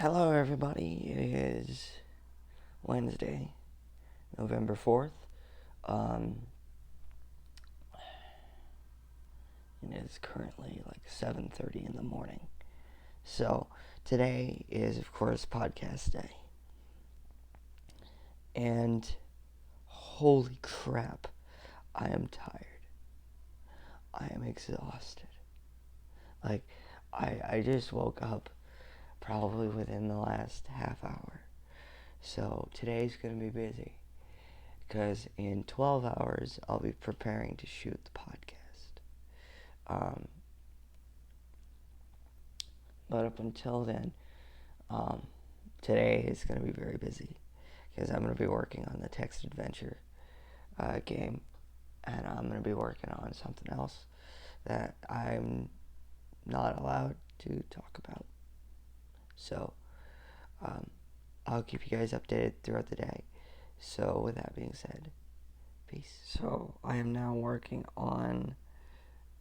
Hello, everybody. It is Wednesday, November 4th. Um, it is currently like 7:30 in the morning. So, today is, of course, podcast day. And holy crap, I am tired. I am exhausted. Like, I just woke up probably within the last half hour. So, today's going to be busy. Because in 12 hours, I'll be preparing to shoot the podcast. But up until then, today is going to be very busy because I'm going to be working on the text adventure game, and I'm going to be working on something else that I'm not allowed to talk about. So I'll keep you guys updated throughout the day. So with that being said, peace. So I am now working on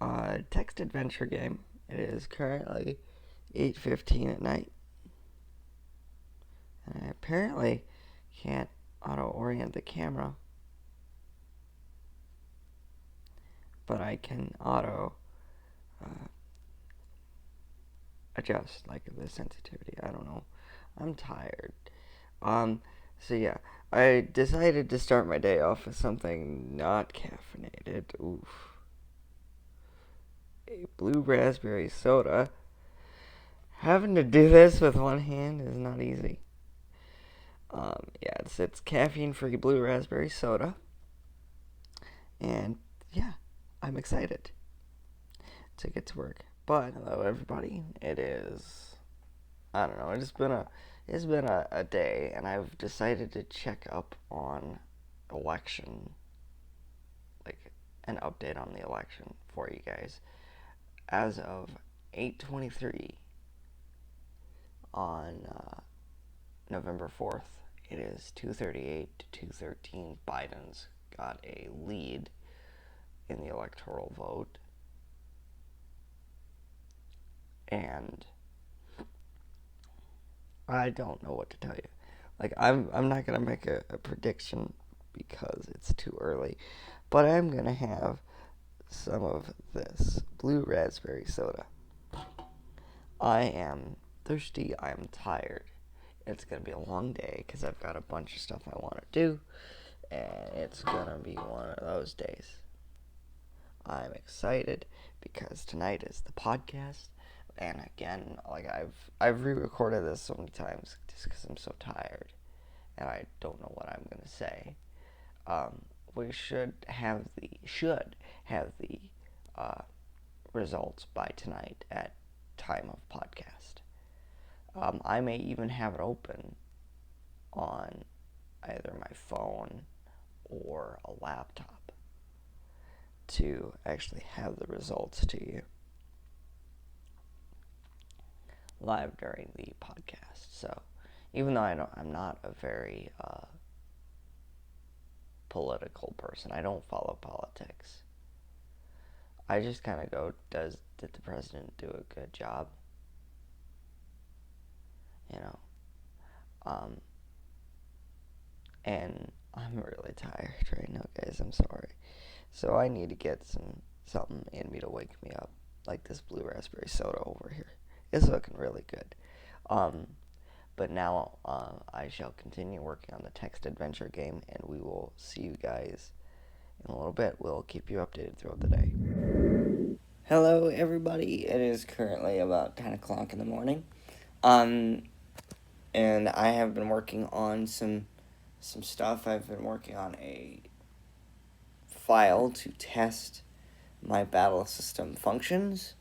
a text adventure game. It is currently 8:15 at night. And I apparently can't auto-orient the camera, but I can auto adjust like the sensitivity. I don't know. I'm tired. So yeah, I decided to start my day off with something not caffeinated. Oof. A blue raspberry soda. Having to do this with one hand is not easy. Yeah, it's caffeine-free blue raspberry soda. And yeah, I'm excited to get to work. But hello, everybody. It is, I don't know. It's been a day, and I've decided to check up on election, like an update on the election for you guys. As of 8:23 on November 4th, it is 238 to 213. Biden's got a lead in the electoral vote. And I don't know what to tell you. Like I'm not gonna make a prediction because it's too early, but I'm gonna have some of this blue raspberry soda. I am thirsty. I am tired. It's gonna be a long day because I've got a bunch of stuff I want to do, and it's gonna be one of those days. I'm excited because tonight is the podcast, and again, like I've re-recorded this so many times just because I'm so tired, and I don't know what I'm gonna say. We should have the uh, results by tonight at time of podcast. I may even have it open on either my phone or a laptop to actually have the results to you live during the podcast. So even though I'm not a very political person, I don't follow politics. I just kind of go, did the president do a good job? You know, um, and I'm really tired right now, guys. I'm sorry. So I need to get something in me to wake me up, like this blue raspberry soda over here. It's looking really good. Um, but now I shall continue working on the text adventure game, and we will see you guys in a little bit. We'll keep you updated throughout the day. Hello, everybody. It is currently about 10 o'clock in the morning. And I have been working on some stuff. I've been working on a file to test my battle system functions.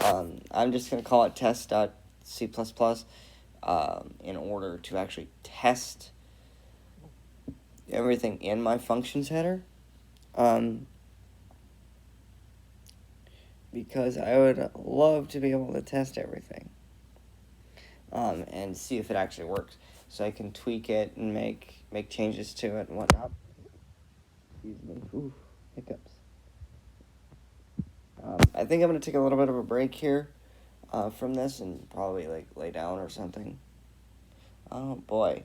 I'm just going to call it test.c++ in order to actually test everything in my functions header. Because I would love to be able to test everything and see if it actually works. So I can tweak it and make changes to it and whatnot. Excuse me. Ooh, hiccups. I think I'm going to take a little bit of a break here from this and probably like lay down or something. Oh, boy.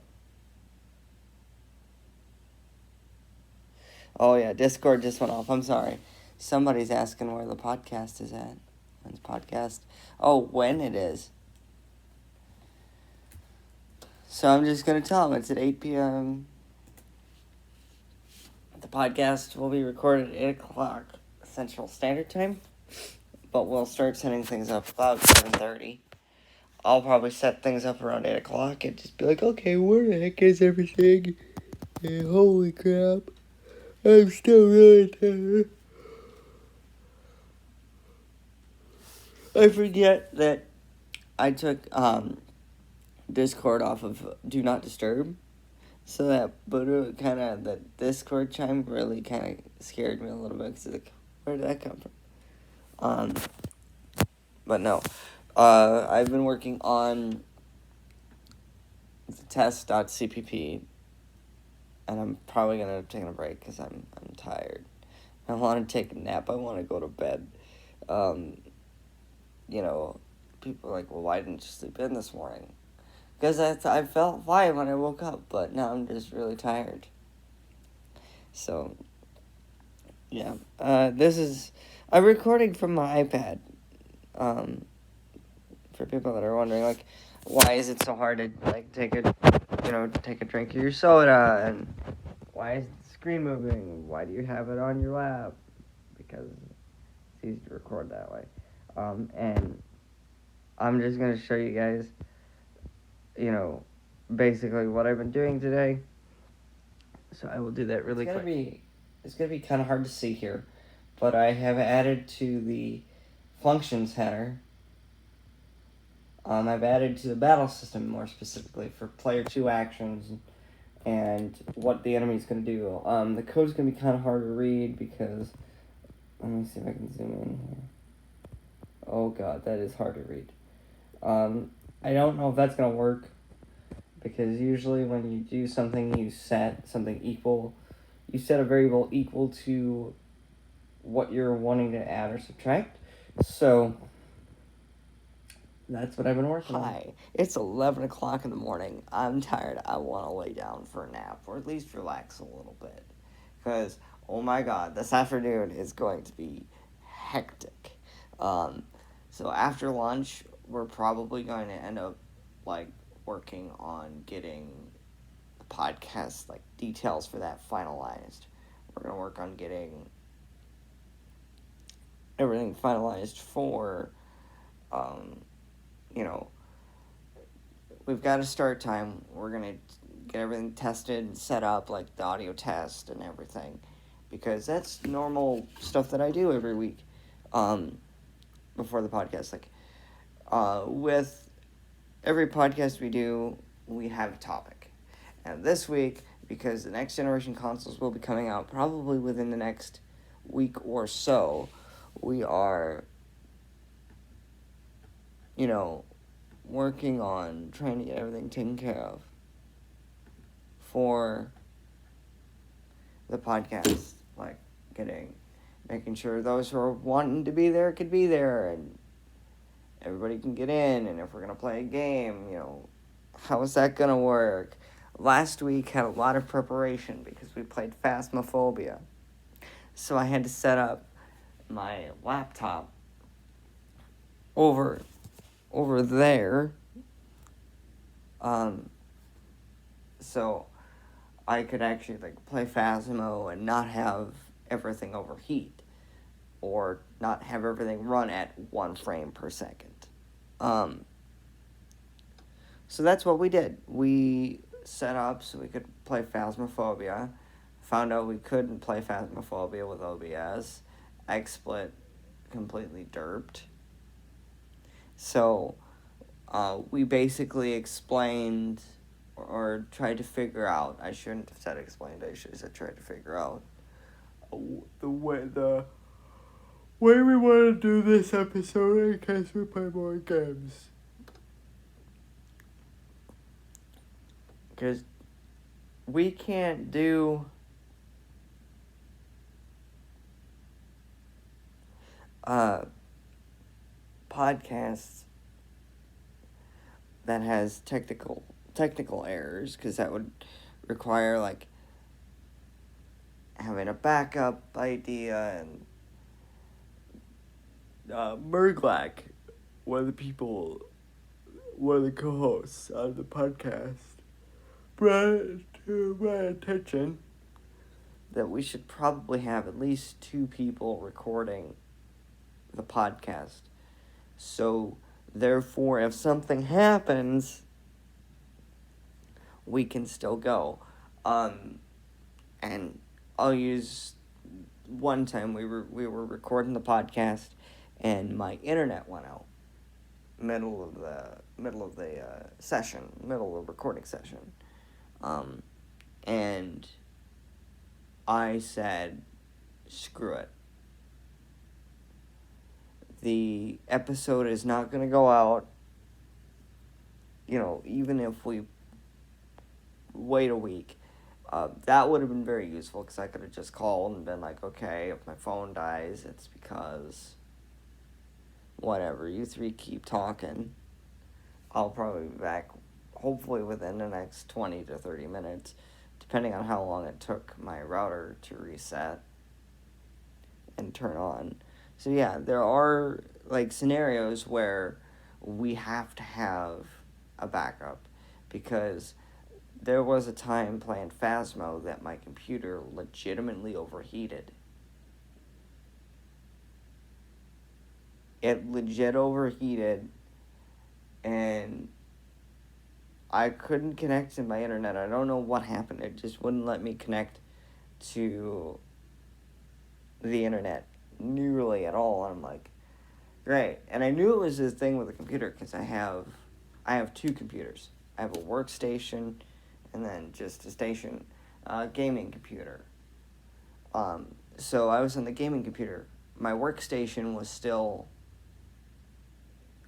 Oh, yeah, Discord just went off. I'm sorry. Somebody's asking where the podcast is at. When's podcast? Oh, when it is. So I'm just going to tell them it's at 8 p.m. The podcast will be recorded at 8 o'clock Central Standard Time. But we'll start setting things up about 7:30. I'll probably set things up around 8 o'clock and just be like, okay, where the heck is everything? And holy crap. I'm still really tired. I forget that I took Discord off of Do Not Disturb. So that Discord chime really kind of scared me a little bit. Because like, where did that come from? But no. I've been working on the test.cpp. And I'm probably going to end up taking a break because I'm tired. I want to take a nap. I want to go to bed. People are like, well, why didn't you sleep in this morning? Because I felt fine when I woke up, but now I'm just really tired. So, yeah. I'm recording from my iPad. For people that are wondering, like, why is it so hard to, like, take a drink of your soda, and why is the screen moving? Why do you have it on your lap? Because it's easy to record that way. And I'm just going to show you guys, basically what I've been doing today. So I will do that really quick. It's going to be kind of hard to see here, but I have added to the functions header. I've added to the battle system more specifically for player 2 actions and what the enemy's going to do. The code's going to be kind of hard to read because, let me see if I can zoom in here. Oh god, that is hard to read. I don't know if that's going to work because usually when you do something, you set something equal. You set a variable equal to what you're wanting to add or subtract. So that's what I've been working on. Hi, it's 11 o'clock in the morning. I'm tired. I want to lay down for a nap or at least relax a little bit. Because, oh my god, this afternoon is going to be hectic. So after lunch, we're probably going to end up, like, working on getting the podcast, like, details for that finalized. We're going to work on getting everything finalized for, we've got a start time. We're going to get everything tested and set up, like the audio test and everything. Because that's normal stuff that I do every week before the podcast. Like, with every podcast we do, we have a topic. And this week, because the next generation consoles will be coming out probably within the next week or so, we are, working on trying to get everything taken care of for the podcast. Like, making sure those who are wanting to be there could be there, and everybody can get in, and if we're going to play a game, how is that going to work? Last week had a lot of preparation because we played Phasmophobia. So I had to set up my laptop over there. So I could actually, like, play Phasmo and not have everything overheat. Or not have everything run at 1 frame per second. So that's what we did. We set up so we could play Phasmophobia. Found out we couldn't play Phasmophobia with OBS. XSplit completely derped. So we basically explained or tried to figure out. I shouldn't have said explained. I should have said tried to figure out the way we want to do this episode in case we play more games. Because we can't do podcasts that has technical technical errors, because that would require, like, having a backup idea, and Merglak, one of the co-hosts of the podcast, brought to my attention that we should probably have at least 2 people recording the podcast. So, therefore, if something happens, we can still go. And I'll use one time we were recording the podcast, and my internet went out middle of the recording session, and I said, screw it. The episode is not going to go out, even if we wait a week. That would have been very useful, because I could have just called and been like, okay, if my phone dies, it's because whatever, you 3 keep talking. I'll probably be back, hopefully within the next 20 to 30 minutes, depending on how long it took my router to reset and turn on. So yeah, there are, like, scenarios where we have to have a backup, because there was a time playing Phasmo that my computer legitimately overheated. It legit overheated, and I couldn't connect to my internet. I don't know what happened. It just wouldn't let me connect to the internet nearly at all. And I'm like, great. And I knew it was this thing with the computer, because I have 2 computers. I have a workstation and then just a station, gaming computer. So I was on the gaming computer. My workstation was still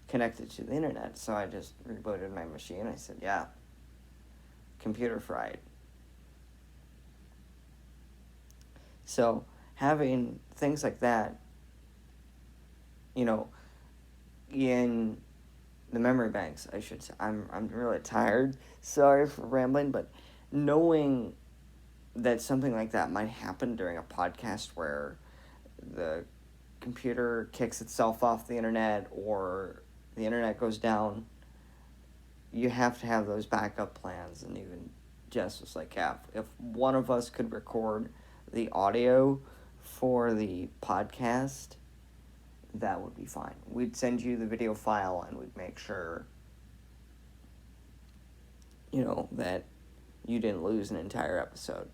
connected to the internet, so I just rebooted my machine. I said, yeah, computer fried. So having things like that, in the memory banks, I should say. I'm really tired. Sorry for rambling, but knowing that something like that might happen during a podcast where the computer kicks itself off the internet or the internet goes down, you have to have those backup plans. And even Jess was like, yeah, if one of us could record the audio for the podcast, that would be fine. We'd send you the video file, and we'd make sure, that you didn't lose an entire episode.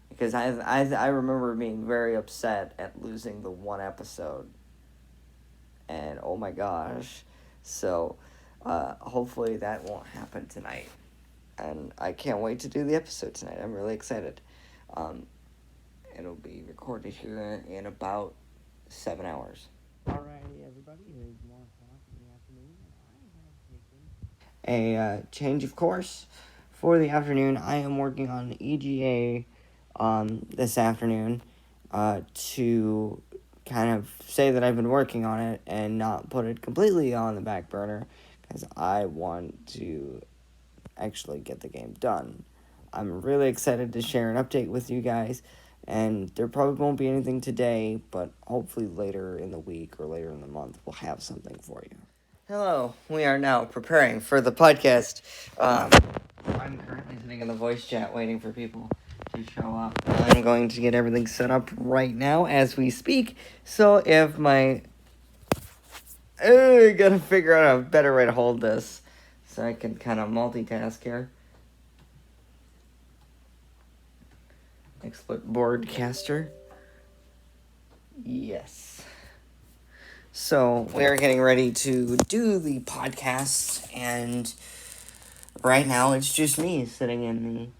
Because I remember being very upset at losing the one episode. And oh my gosh. So, hopefully that won't happen tonight. And I can't wait to do the episode tonight. I'm really excited. It'll be recorded here in about 7 hours. Alrighty, everybody. It is 1 o'clock in the afternoon, and I have taken a change of course for the afternoon. I am working on EGA this afternoon to kind of say that I've been working on it and not put it completely on the back burner, because I want to actually get the game done. I'm really excited to share an update with you guys, and there probably won't be anything today, but hopefully later in the week or later in the month we'll have something for you. Hello, we are now preparing for the podcast. I'm currently sitting in the voice chat waiting for people to show up. I'm going to get everything set up right now as we speak, so if gotta figure out a better way to hold this so I can kind of multitask here. Expert broadcaster. Yes. So we're getting ready to do the podcast, and right now it's just me sitting in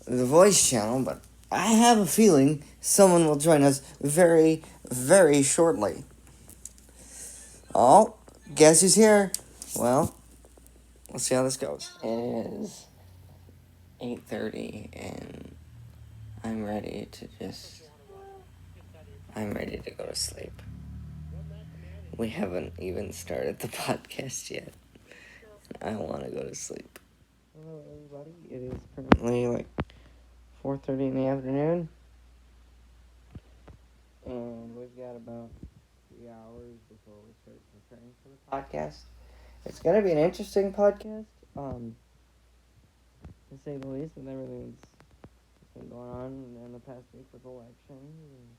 the voice channel, but I have a feeling someone will join us very, very shortly. Oh, guess who's here? Well, let's see how this goes. It is 8:30, and I'm ready to go to sleep. We haven't even started the podcast yet. I want to go to sleep. Hello, everybody. It is currently like 4:30 in the afternoon, and we've got about 3 hours before we start preparing for the podcast. It's gonna be an interesting podcast, to say the least, with everything that's been going on in the past week with elections.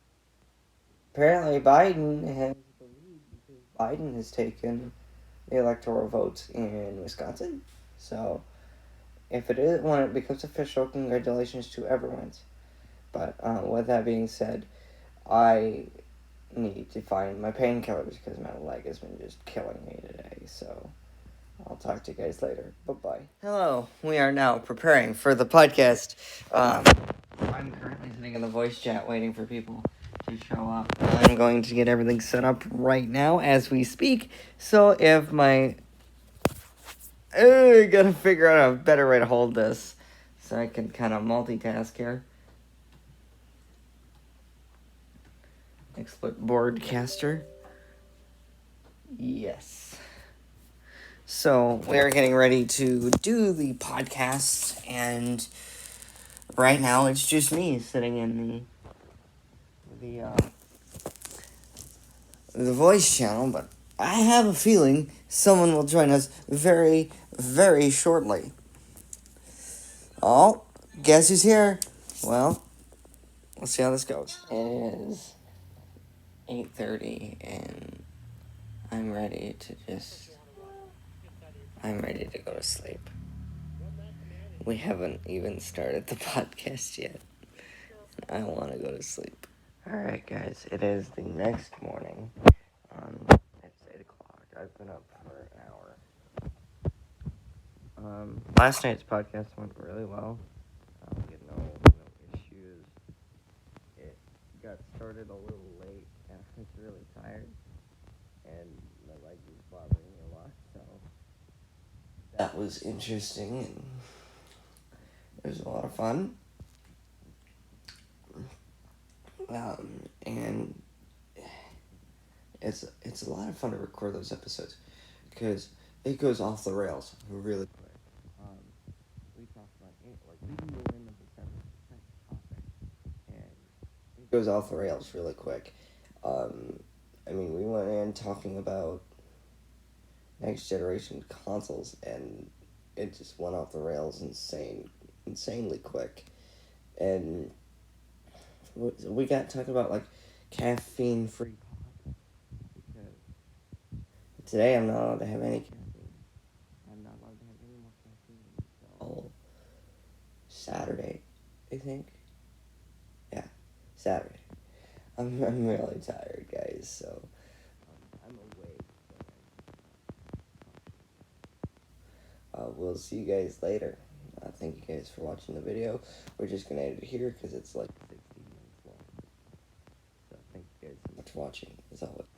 Apparently, Biden has the lead because Biden has taken the electoral votes in Wisconsin. So, if it is, when it becomes official, congratulations to everyone. But with that being said, I need to find my painkillers because my leg has been just killing me today. So I'll talk to you guys later. Bye-bye. Hello. We are now preparing for the podcast. I'm currently sitting in the voice chat waiting for people to show up. I'm going to get everything set up right now as we speak. So if my... gotta figure out a better way to hold this so I can kind of multitask here. Exploit broadcaster. Yes. So we're getting ready to do the podcast, and right now it's just me sitting in the voice channel, but I have a feeling someone will join us very, very shortly. Oh, guess who's here? Well, let's see how this goes. It is 8:30, and I'm ready to go to sleep. We haven't even started the podcast yet. I want to go to sleep. Alright, guys, it is the next morning. It's 8 o'clock. I've been up for an hour. Last night's podcast went really well. We had no issues. It got started a little late, and I was really tired, and my leg was bothering me a lot, so that was interesting, and it was a lot of fun. And it's a lot of fun to record those episodes because it goes off the rails really quick. We talked about it, like we can go into the 7% topic, and it goes off the rails really quick. I mean, we went in talking about next generation consoles, and it just went off the rails insanely quick. And we got talking about like caffeine-free coffee because today I'm not allowed to have any caffeine. I'm not allowed to have any more caffeine until Saturday, I think. Yeah, Saturday. I'm really tired, guys, so I'm awake. We'll see you guys later. Thank you guys for watching the video. We're just gonna end it here because it's like 16 minutes long. So thank you guys so much for watching, as always.